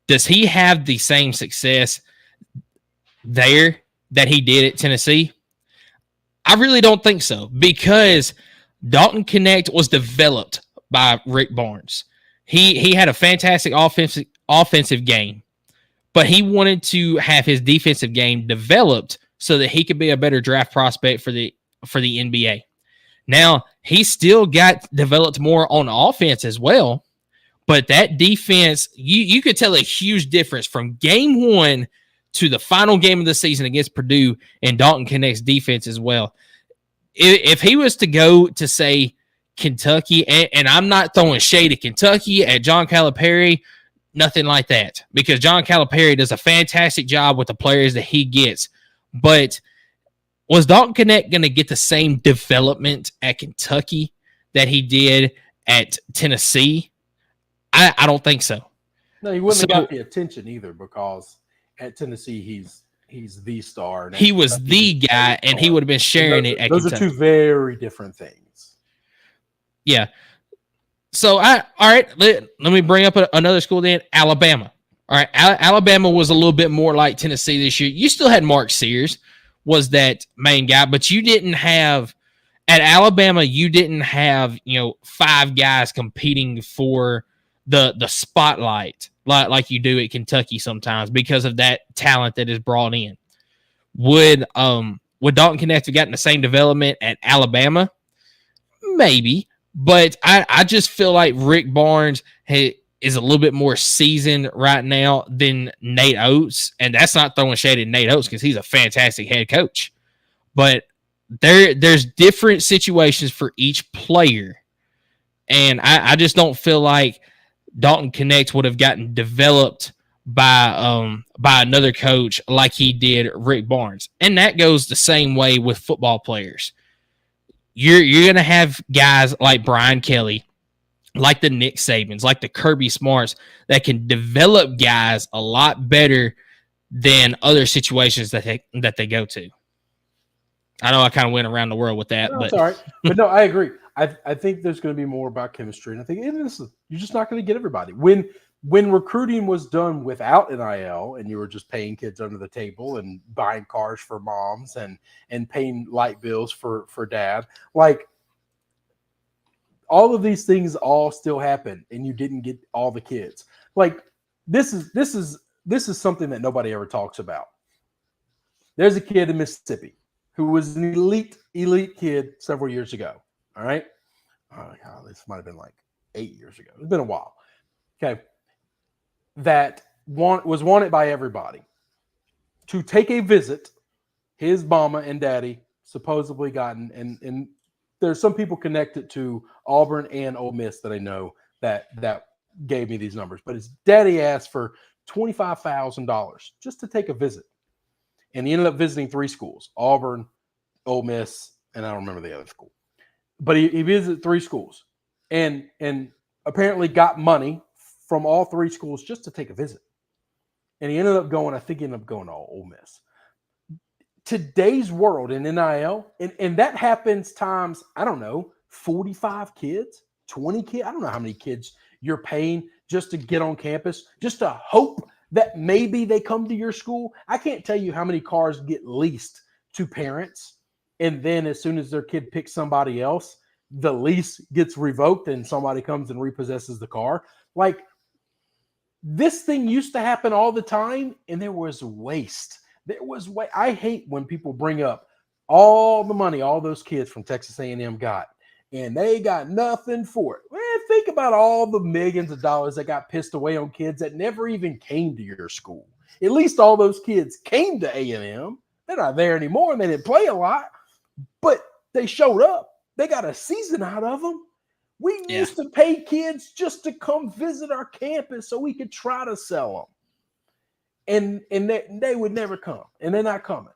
does he have the same success there that he did at Tennessee? I really don't think so, because Dalton Knecht was developed by Rick Barnes. He had a fantastic offensive game, but he wanted to have his defensive game developed so that he could be a better draft prospect for the NBA. Now, he still got developed more on offense as well, but that defense, you could tell a huge difference from game 1 to the final game of the season against Purdue and Dalton Knecht's defense as well. If he was to go to, say, Kentucky, and I'm not throwing shade at Kentucky, at John Calipari, nothing like that, because John Calipari does a fantastic job with the players that he gets. But was Dalton Knecht going to get the same development at Kentucky that he did at Tennessee? I don't think so. No, he wouldn't have got the attention either, because at Tennessee he's the star. He was the guy, and he would have been sharing it at Kentucky. Those are two very different things. Yeah. So all right, let me bring up another school then, Alabama. All right, Alabama was a little bit more like Tennessee this year. You still had Mark Sears was that main guy, but you didn't have at Alabama. You didn't have 5 guys competing for the spotlight like you do at Kentucky sometimes because of that talent that is brought in. Would Dalton Knecht have gotten the same development at Alabama? Maybe, but I just feel like Rick Barnes is a little bit more seasoned right now than Nate Oates, and that's not throwing shade at Nate Oates because he's a fantastic head coach. But there's different situations for each player, and I just don't feel like Dalton Knecht would have gotten developed by another coach like he did Rick Barnes, and that goes the same way with football players. You're gonna have guys like Brian Kelly, like the Nick Sabans, like the Kirby Smarts that can develop guys a lot better than other situations that they go to. I know I kind of went around the world with that, No, but it's all right. But no, I agree. I think there's going to be more about chemistry, and I think you're just not going to get everybody. When recruiting was done without NIL, and you were just paying kids under the table and buying cars for moms and paying light bills for dad, like all of these things all still happen, and you didn't get all the kids. Like this is something that nobody ever talks about. There's a kid in Mississippi who was an elite kid several years ago. All right. Oh, God, this might have been like 8 years ago. It's been a while. Okay. That was wanted by everybody to take a visit. His mama and daddy supposedly gotten, and there's some people connected to Auburn and Ole Miss that I know that gave me these numbers. But his daddy asked for $25,000 just to take a visit. And he ended up visiting 3 schools, Auburn, Ole Miss, and I don't remember the other school. But he visited 3 schools and apparently got money from all 3 schools just to take a visit. And he ended up going, I think he ended up going to Ole Miss. Today's world in NIL, and that happens times, I don't know, 45 kids, 20 kids. I don't know how many kids you're paying just to get on campus, just to hope that maybe they come to your school. I can't tell you how many cars get leased to parents, and then as soon as their kid picks somebody else, the lease gets revoked and somebody comes and repossesses the car. Like, this thing used to happen all the time, and there was waste. I hate when people bring up all the money all those kids from Texas A&M got, and they got nothing for it. Well, think about all the millions of dollars that got pissed away on kids that never even came to your school. At least all those kids came to A&M. They're not there anymore, and they didn't play a lot, but they showed up. They got a season out of them. We used to pay kids just to come visit our campus so we could try to sell them. And they would never come, and they're not coming.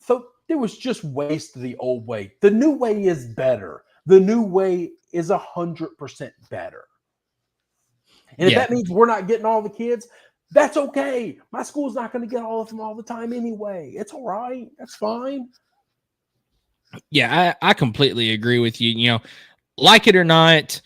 So there was just waste of the old way. The new way is better. The new way is 100% better. And if that means we're not getting all the kids, that's okay. My school's not going to get all of them all the time anyway. It's all right. That's fine. Yeah, I completely agree with you. You know, like it or not,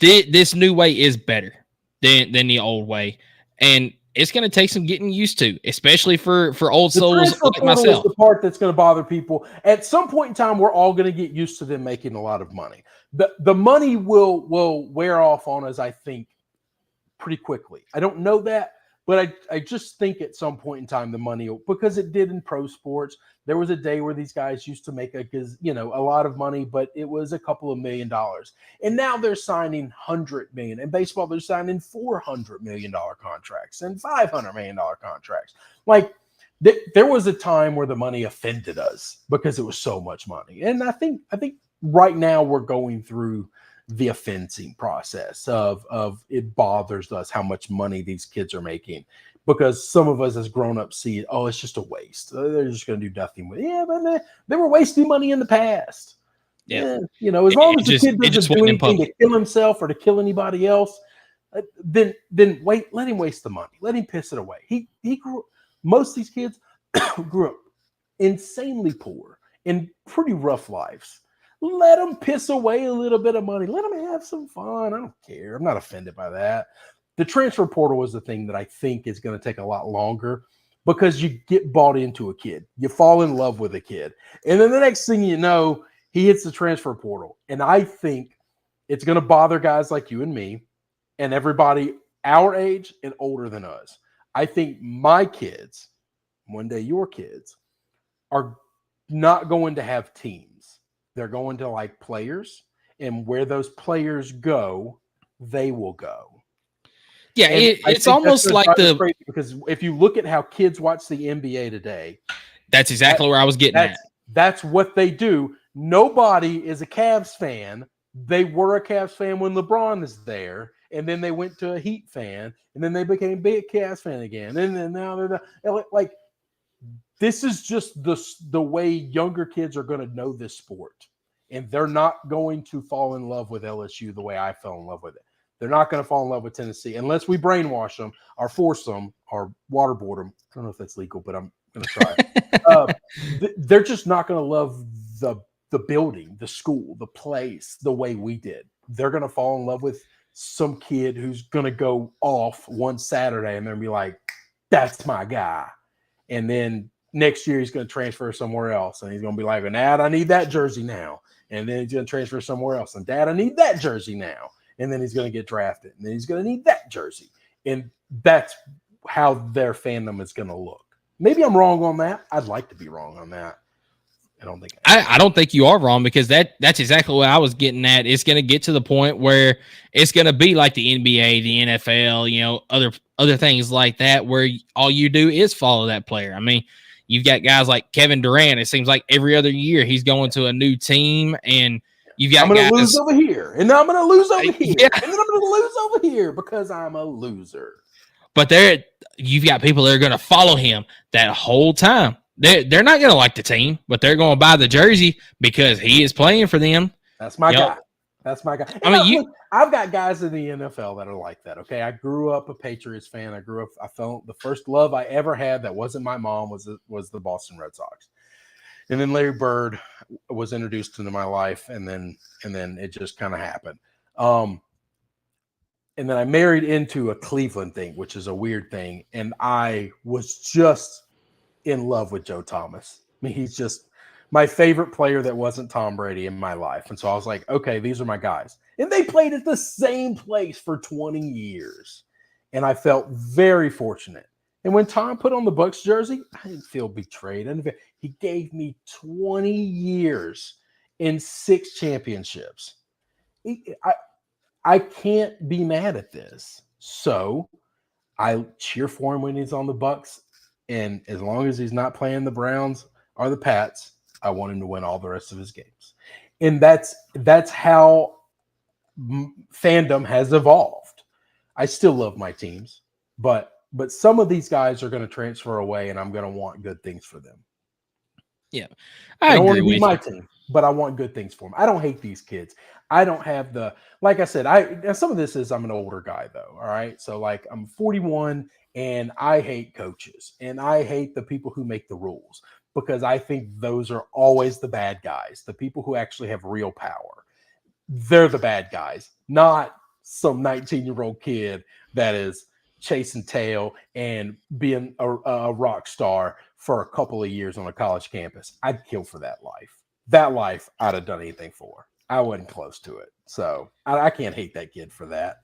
this new way is better than the old way. And it's going to take some getting used to, especially for old souls like myself. Is the part that's going to bother people. At some point in time, we're all going to get used to them making a lot of money. The money will wear off on us, I think, pretty quickly. I don't know that, but I just think at some point in time the money, because it did in pro sports. There was a day where these guys used to make a lot of money, but it was a couple of $1 million. And now they're signing $100 million. In baseball, they're signing $400 million contracts and $500 million contracts. Like, there was a time where the money offended us because it was so much money. And I think right now we're going through the offending process of it bothers us how much money these kids are making, because some of us as grown-ups see it, oh, it's just a waste. They're just going to do nothing with it. Yeah, but they were wasting money in the past. Yeah. As long as the kid doesn't do anything to kill himself or to kill anybody else, then wait, let him waste the money. Let him piss it away. He grew. Most of these kids grew up insanely poor in pretty rough lives. Let them piss away a little bit of money. Let them have some fun. I don't care. I'm not offended by that. The transfer portal is the thing that I think is going to take a lot longer because you get bought into a kid. You fall in love with a kid. And then the next thing you know, he hits the transfer portal. And I think it's going to bother guys like you and me and everybody our age and older than us. I think my kids, one day your kids, are not going to have teams. They're going to like players, and where those players go, they will go. Yeah, it's almost like because if you look at how kids watch the NBA today, that's exactly where I was getting at. That's what they do. Nobody is a Cavs fan. They were a Cavs fan when LeBron is there, and then they went to a Heat fan, and then they became a big Cavs fan again. And then now they're like, this is just the way younger kids are going to know this sport, and they're not going to fall in love with LSU the way I fell in love with it. They're not going to fall in love with Tennessee unless we brainwash them or force them or waterboard them. I don't know if that's legal, but I'm going to try it. They're just not going to love the building, the school, the place, the way we did. They're going to fall in love with some kid who's going to go off one Saturday and then be like, that's my guy. And then next year he's going to transfer somewhere else. And he's going to be like, Dad, I need that jersey now. And then he's going to transfer somewhere else. And Dad, I need that jersey now. And then he's going to get drafted. And then he's going to need that jersey. And that's how their fandom is going to look. Maybe I'm wrong on that. I'd like to be wrong on that. I don't think you are wrong, because that's exactly what I was getting at. It's going to get to the point where it's going to be like the NBA, the NFL, other things like that, where all you do is follow that player. I mean, you've got guys like Kevin Durant. It seems like every other year he's going to a new team, and you've got I'm going to lose over here, and then I'm going to lose over here, yeah. And then I'm going to lose over here because I'm a loser. But you've got people that are going to follow him that whole time. They're not going to like the team, but they're going to buy the jersey because he is playing for them. That's my guy. That's my guy. I've got guys in the NFL that are like that. Okay, I grew up a Patriots fan. I felt the first love I ever had that wasn't my mom was the Boston Red Sox, and then Larry Bird was introduced into my life, and then it just kind of happened. And then I married into a Cleveland thing, which is a weird thing, and I was just in love with Joe Thomas. I mean, he's just my favorite player that wasn't Tom Brady in my life. And so I was like, okay, these are my guys. And they played at the same place for 20 years. And I felt very fortunate. And when Tom put on the Bucs jersey, I didn't feel betrayed. He gave me 20 years and 6 championships. I can't be mad at this. So I cheer for him when he's on the Bucs. And as long as he's not playing the Browns or the Pats, I want him to win all the rest of his games. And that's how fandom has evolved. I still love my teams, but some of these guys are going to transfer away, and I'm going to want good things for them. Yeah, I don't want to be my team, but I want good things for them. I don't hate these kids. I don't have like I said, some of this is I'm an older guy though. All right. So like I'm 41 and I hate coaches and I hate the people who make the rules because I think those are always the bad guys. The people who actually have real power. They're the bad guys, not some 19-year-old kid that is chasing tail and being a rock star for a couple of years on a college campus. I'd kill for that life. That life I'd have done anything for. I wasn't close to it. So I can't hate that kid for that.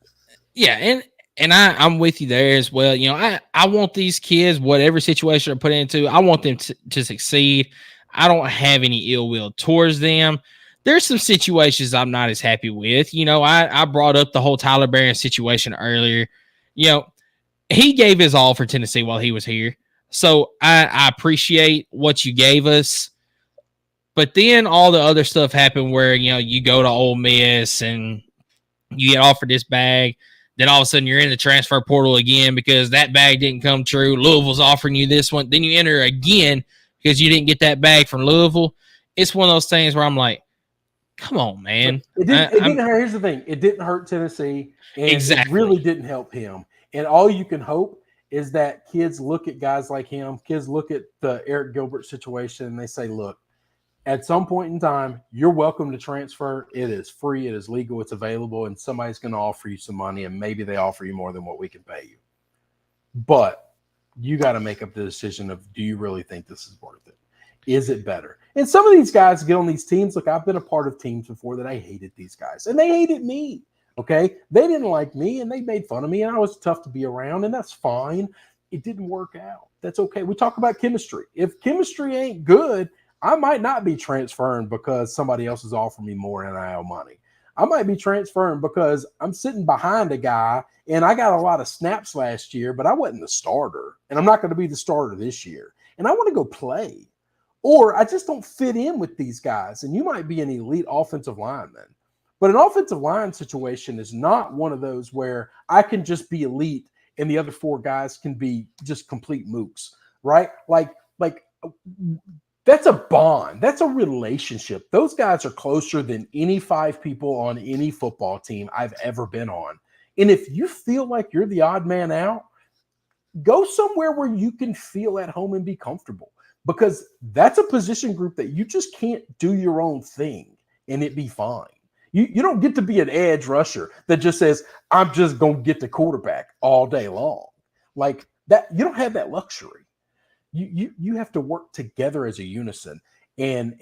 Yeah, and I'm with you there as well. You know, I want these kids, whatever situation they're put into, I want them to succeed. I don't have any ill will towards them. There's some situations I'm not as happy with. You know, I brought up the whole Tyler Barron situation earlier. You know, he gave his all for Tennessee while he was here. So I appreciate what you gave us. But then all the other stuff happened where, you know, you go to Ole Miss and you get offered this bag. Then all of a sudden you're in the transfer portal again because that bag didn't come true. Louisville's offering you this one. Then you enter again because you didn't get that bag from Louisville. It's one of those things where I'm like, come on, man. It didn't hurt. Here's the thing. It didn't hurt Tennessee. And exactly. It really didn't help him. And all you can hope is that kids look at guys like him. Kids look at the Eric Gilbert situation and they say, look, At some point in time, you're welcome to transfer. It is free, it is legal, it's available, and somebody's going to offer you some money, and maybe they offer you more than what we can pay you. But you got to make up the decision of, do you really think this is worth it? Is it better? And some of these guys get on these teams. Look, I've been a part of teams before that I hated these guys, and they hated me. Okay, they didn't like me, and they made fun of me, and I was tough to be around, and that's fine. It didn't work out. That's okay. We talk about chemistry. If chemistry ain't good, I might not be transferring because somebody else is offering me more NIL money. I might be transferring because I'm sitting behind a guy and I got a lot of snaps last year, but I wasn't the starter, and I'm not going to be the starter this year. And I want to go play, or I just don't fit in with these guys. And you might be an elite offensive lineman, but an offensive line situation is not one of those where I can just be elite and the other four guys can be just complete mooks, right? Like that's a bond. That's a relationship. Those guys are closer than any five people on any football team I've ever been on. And if you feel like you're the odd man out, go somewhere where you can feel at home and be comfortable, because that's a position group that you just can't do your own thing and it be fine. You don't get to be an edge rusher that just says, I'm just going to get the quarterback all day long. Like that, you don't have that luxury. You have to work together as a unison. And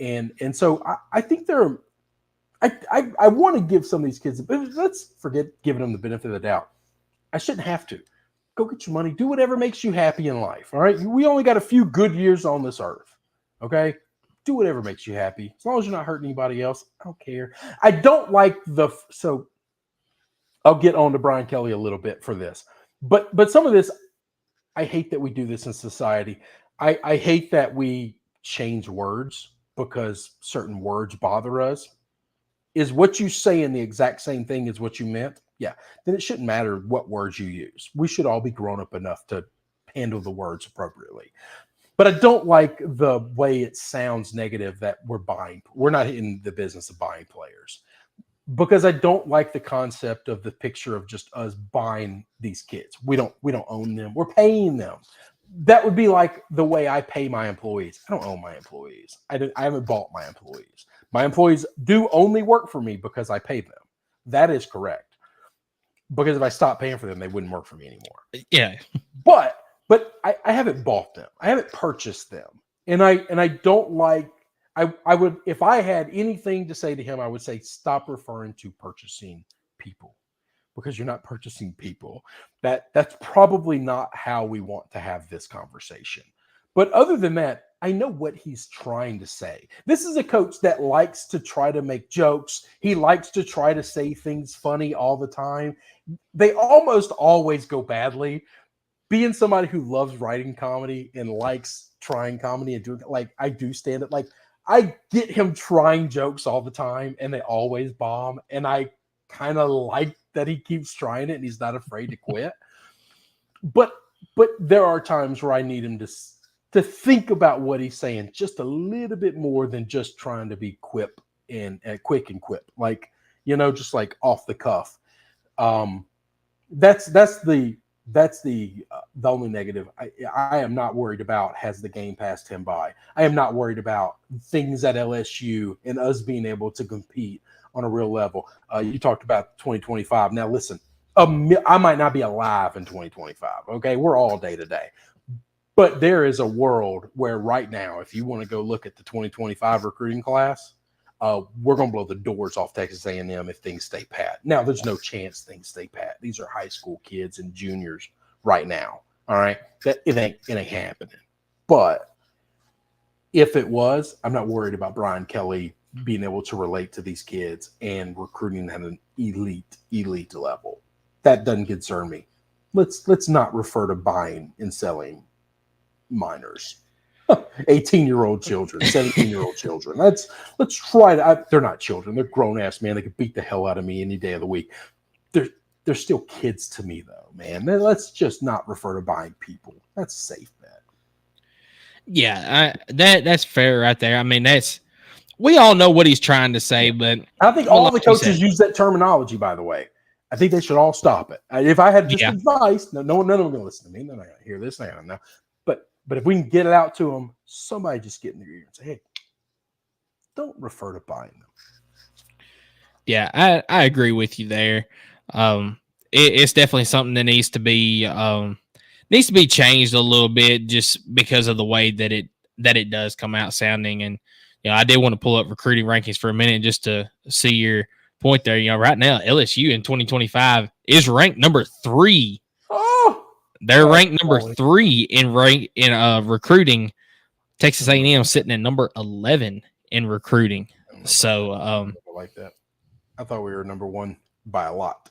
so I think I want to give some of these kids, let's forget giving them the benefit of the doubt. I shouldn't have to. Go get your money. Do whatever makes you happy in life. All right. We only got a few good years on this earth. Okay. Do whatever makes you happy. As long as you're not hurting anybody else, I don't care. I don't like so I'll get on to Brian Kelly a little bit for this. But some of this, I hate that we do this in society. I hate that we change words because certain words bother us. Is what you say in the exact same thing as what you meant? Yeah. Then it shouldn't matter what words you use. We should all be grown up enough to handle the words appropriately. But I don't like the way it sounds negative that we're not in the business of buying players, because I don't like the concept of the picture of just us buying these kids. We don't own them. We're paying them. That would be like the way I pay my employees. I don't own my employees. I haven't bought my employees. My employees do only work for me because I pay them. That is correct. Because if I stopped paying for them, they wouldn't work for me anymore. Yeah. But I haven't bought them. I haven't purchased them. And I don't like, I would, if I had anything to say to him, I would say, stop referring to purchasing people, because you're not purchasing people. That's probably not how we want to have this conversation. But other than that, I know what he's trying to say. This is a coach that likes to try to make jokes. He likes to try to say things funny all the time. They almost always go badly. Being somebody who loves writing comedy and likes trying comedy and doing, like, I do stand up, like, I get him trying jokes all the time and they always bomb. And I kind of like that he keeps trying it and he's not afraid to quit. But there are times where I need him to think about what he's saying just a little bit more than just trying to be quick and quip, like, just like off the cuff. That's the only negative. I am not worried about has the game passed him by. I am not worried about things at LSU and us being able to compete on a real level. You talked about 2025. Now listen, I might not be alive in 2025. Okay, we're all day to day. But there is a world where right now, if you want to go look at the 2025 recruiting class, we're going to blow the doors off Texas A&M if things stay pat. Now, there's no chance things stay pat. These are high school kids and juniors right now. All right, it ain't happening. But if it was, I'm not worried about Brian Kelly being able to relate to these kids and recruiting at an elite level. That doesn't concern me. Let's not refer to buying and selling minors. 18-year-old children, 17-year-old children. Let's try to. They're not children. They're grown-ass men. They could beat the hell out of me any day of the week. They're still kids to me, though, man. Let's just not refer to buying people. That's a safe bet. Yeah, that's fair right there. I mean, we all know what he's trying to say, but I think all the coaches use that terminology, by the way. I think they should all stop it. If I had just advice, none of them are going to listen to me. They're not going to hear this. I don't know. But if we can get it out to them, somebody just get in their ear and say, hey, don't refer to buying them. Yeah, I agree with you there. It's definitely something that needs to be changed a little bit just because of the way that it does come out sounding. And I did want to pull up recruiting rankings for a minute just to see your point there. Right now LSU in 2025 is ranked number 3. Oh, they're ranked number 3 in recruiting. Texas A&M sitting at number 11 in recruiting. So like that. I thought we were number 1 by a lot.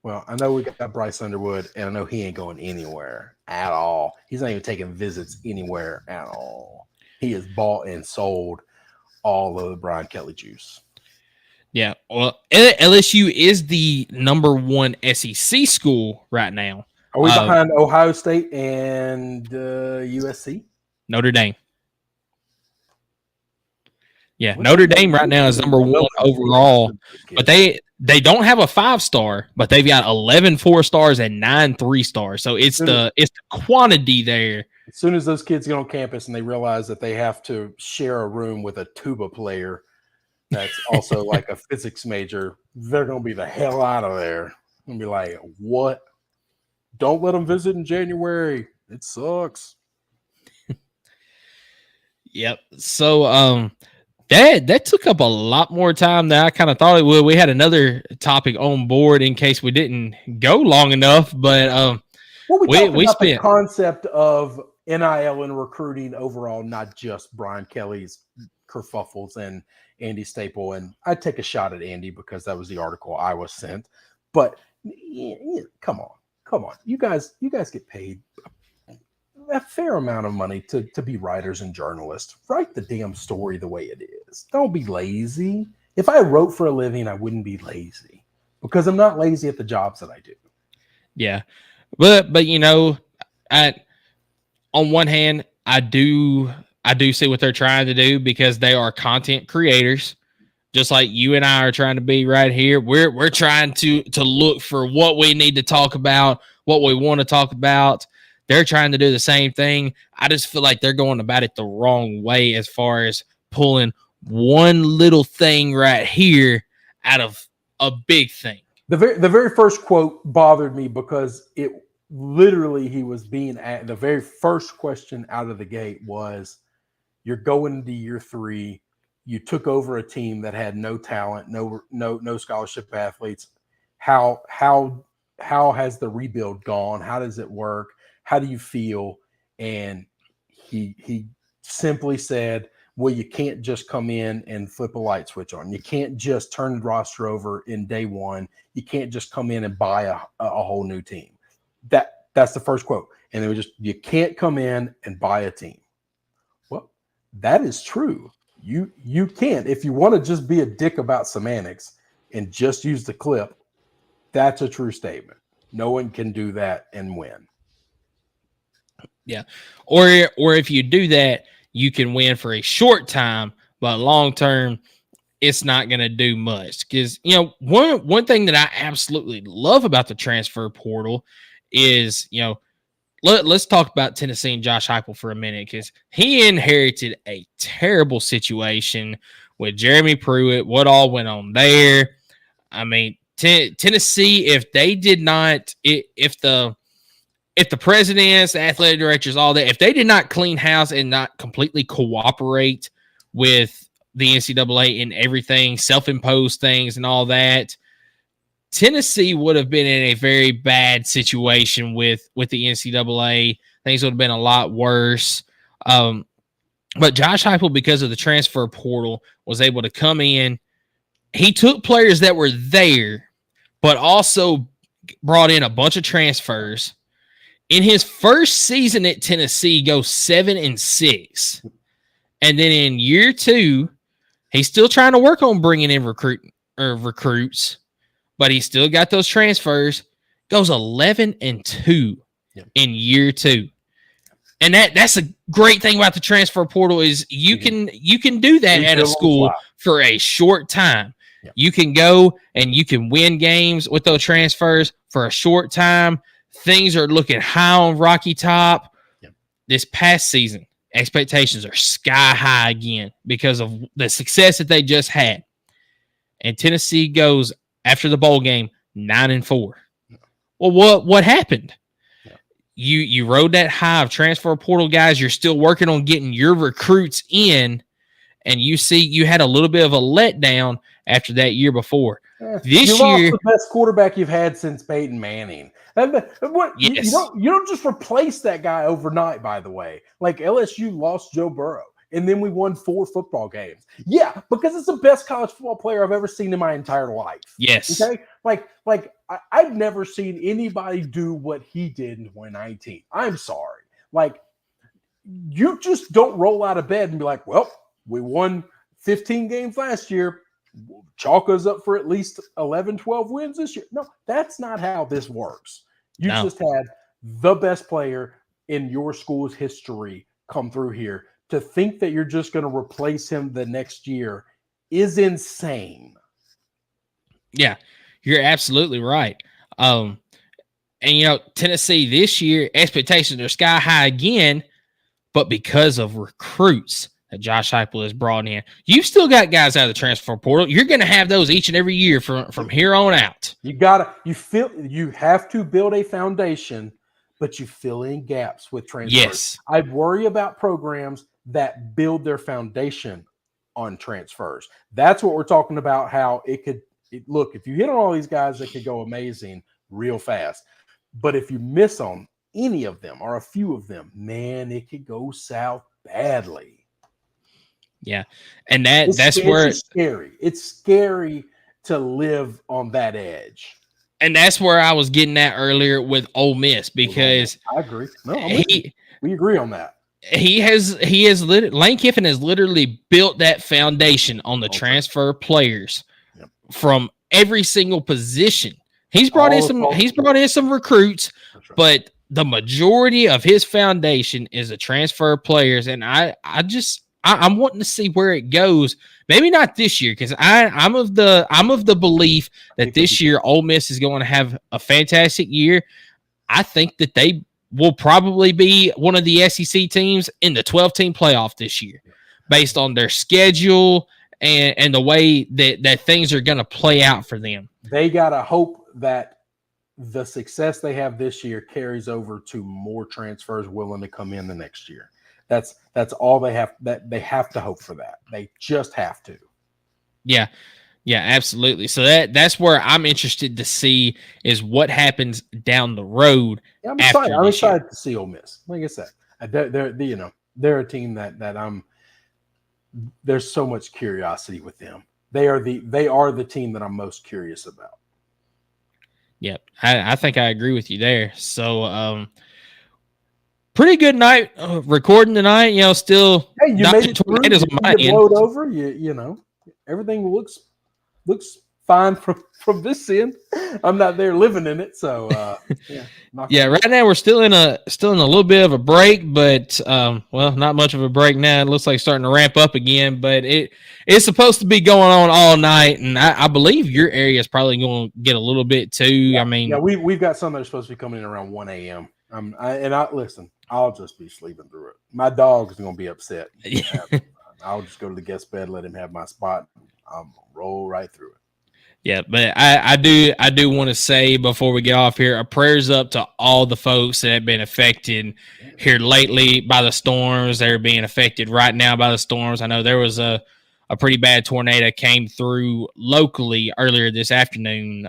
Well, I know we got Bryce Underwood, and I know he ain't going anywhere at all. He's not even taking visits anywhere at all. He has bought and sold all of the Brian Kelly juice. Yeah, well, LSU is the number 1 SEC school right now. Are we behind Ohio State and USC? Notre Dame. Yeah, Notre Dame right now is number 1 overall, but they don't have a 5-star, but they've got 11 4-stars and 9 3-stars. So it's the quantity there. As soon as those kids get on campus and they realize that they have to share a room with a tuba player that's also like a physics major, they're going to be the hell out of there. And be like, what? Don't let them visit in January. It sucks. Yep. So that took up a lot more time than I kind of thought it would. We had another topic on board in case we didn't go long enough, but we spent the concept of NIL and recruiting overall, not just Brian Kelly's kerfuffles and Andy Staples. And I'd take a shot at Andy because that was the article I was sent. But come on. You guys get paid a fair amount of money to be writers and journalists. Write the damn story the way it is. Don't be lazy. If I wrote for a living, I wouldn't be lazy because I'm not lazy at the jobs that I do. Yeah. But on one hand, I do see what they're trying to do because they are content creators, just like you and I are trying to be right here. We're trying to look for what we need to talk about, what we want to talk about. They're trying to do the same thing. I just feel like they're going about it the wrong way as far as pulling one little thing right here out of a big thing. The very first quote bothered me because it literally he was being at the very first question out of the gate was, you're going into year 3. You took over a team that had no talent, no scholarship athletes. How has the rebuild gone? How does it work? How do you feel? And he simply said, well, you can't just come in and flip a light switch on. You can't just turn the roster over in day 1. You can't just come in and buy a whole new team. That's the first quote. And they were just, you can't come in and buy a team. Well, that is true. You can't. If you want to just be a dick about semantics and just use the clip, that's a true statement. No one can do that and win. Yeah. Or if you do that, you can win for a short time, but long term, it's not going to do much. Because, one thing that I absolutely love about the transfer portal is, let's talk about Tennessee and Josh Heupel for a minute, because he inherited a terrible situation with Jeremy Pruitt, what all went on there. I mean, Tennessee, if they did not, if the presidents, the athletic directors, all that, if they did not clean house and not completely cooperate with the NCAA in everything, self-imposed things and all that, Tennessee would have been in a very bad situation with the NCAA. Things would have been a lot worse. But Josh Heupel, because of the transfer portal, was able to come in. He took players that were there, but also brought in a bunch of transfers. In his first season at Tennessee, goes 7-6. And then in year 2, he's still trying to work on bringing in recruits, but he still got those transfers. Goes 11-2 in year 2. And that's a great thing about the transfer portal is you can do that at a school for a short time. Yeah. You can go and you can win games with those transfers for a short time. Things are looking high on Rocky Top this past season. expectations are sky high again because of the success that they just had. And Tennessee goes after the bowl game 9-4. Well, what happened? Yeah. You rode that high of transfer portal guys. You're still working on getting your recruits in, and you see you had a little bit of a letdown after that year before. This you lost year, the best quarterback you've had since Peyton Manning. Yes. You don't just replace that guy overnight. By the way, like LSU lost Joe Burrow, and then we won 4 football games. Yeah, because it's the best college football player I've ever seen in my entire life. Yes. Okay, I've never seen anybody do what he did in 2019. I'm sorry. Like, you just don't roll out of bed and be like, well, we won 15 games last year. Chalk us up for at least 11, 12 wins this year. No, that's not how this works. You just had the best player in your school's history come through here. To think that you're just going to replace him the next year is insane. Yeah, you're absolutely right. And Tennessee this year, expectations are sky high again, but because of recruits that Josh Heupel has brought in, you've still got guys out of the transfer portal. You're going to have those each and every year from here on out. You have to build a foundation, but you fill in gaps with transfers. Yes. I worry about programs that build their foundation on transfers. That's what we're talking about, how look, if you hit on all these guys, it could go amazing real fast. But if you miss on any of them or a few of them, man, it could go south badly. Yeah. And that's where it's scary. It's scary to live on that edge. And that's where I was getting at earlier with Ole Miss, because I agree. No, we agree on that. Lane Kiffin has literally built that foundation on the transfer players from every single position. He's brought in some recruits, right. But the majority of his foundation is the transfer players. And I'm wanting to see where it goes. Maybe not this year, because I'm of the belief that this year Ole Miss is going to have a fantastic year. I think that they will probably be one of the SEC teams in the 12-team playoff this year, based on their schedule and the way that things are going to play out for them. They got to hope that the success they have this year carries over to more transfers willing to come in the next year. That's all they have. That they have to hope for that. They just have to. Yeah, absolutely. So that's where I'm interested to see is what happens down the road. Yeah, I'm excited to see Ole Miss. Like I said, they're a team that there's so much curiosity with them. They are the team that I'm most curious about. Yep, I think I agree with you there. So, pretty good night recording tonight. Still. Hey, you made it through. You get blowed over. Everything looks fine from this end. I'm not there living in it, so yeah. Right now we're still in a little bit of a break, but not much of a break now. It looks like starting to ramp up again, but it's supposed to be going on all night, and I believe your area is probably going to get a little bit too. Yeah, I mean, we've got some that are supposed to be coming in around 1 a.m. Listen, I'll just be sleeping through it. My dog is going to be upset. I'll just go to the guest bed, let him have my spot. I'm going to roll right through it. Yeah, but I do want to say before we get off here, a prayers up to all the folks that have been affected here lately by the storms. They're being affected right now by the storms. I know there was a pretty bad tornado came through locally earlier this afternoon.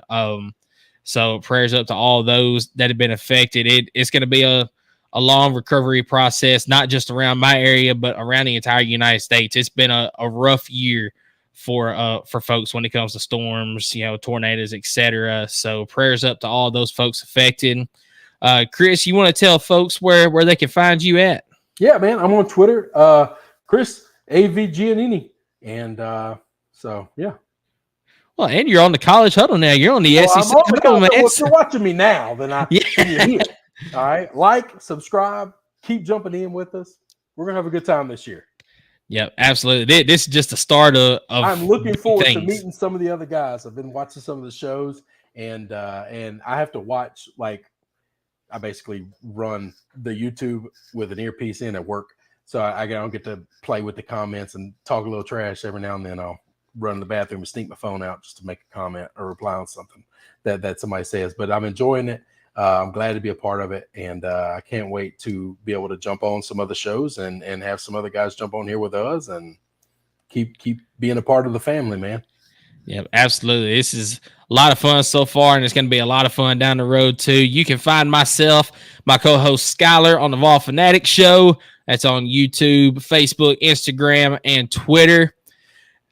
So prayers up to all those that have been affected. It's going to be a long recovery process, not just around my area, but around the entire United States. It's been a rough year for folks when it comes to storms, tornadoes, etc. So prayers up to all those folks affected. Chris, you want to tell folks where they can find you at? Yeah, man, I'm on Twitter, Chris AV Giannini, and so yeah. Well, and you're on the College Huddle now. You're on the SEC Huddle, man. Well, if you're watching me now, then you're here. All right, like, subscribe, keep jumping in with us. We're gonna have a good time this year. Yep, absolutely. This is just the start of I'm looking forward to meeting some of the other guys. I've been watching some of the shows, and I have to watch, I basically run the YouTube with an earpiece in at work. So I don't get to play with the comments and talk a little trash every now and then. I'll run to the bathroom and sneak my phone out just to make a comment or reply on something that somebody says. But I'm enjoying it. I'm glad to be a part of it, and I can't wait to be able to jump on some other shows and have some other guys jump on here with us and keep being a part of the family, man. Yeah, absolutely. This is a lot of fun so far, and it's going to be a lot of fun down the road too. You can find myself, my co-host Skylar, on the Vol Fanatic Show. That's on YouTube, Facebook, Instagram, and Twitter.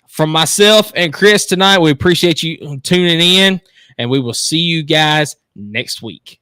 From myself and Chris tonight, we appreciate you tuning in, and we will see you guys next week.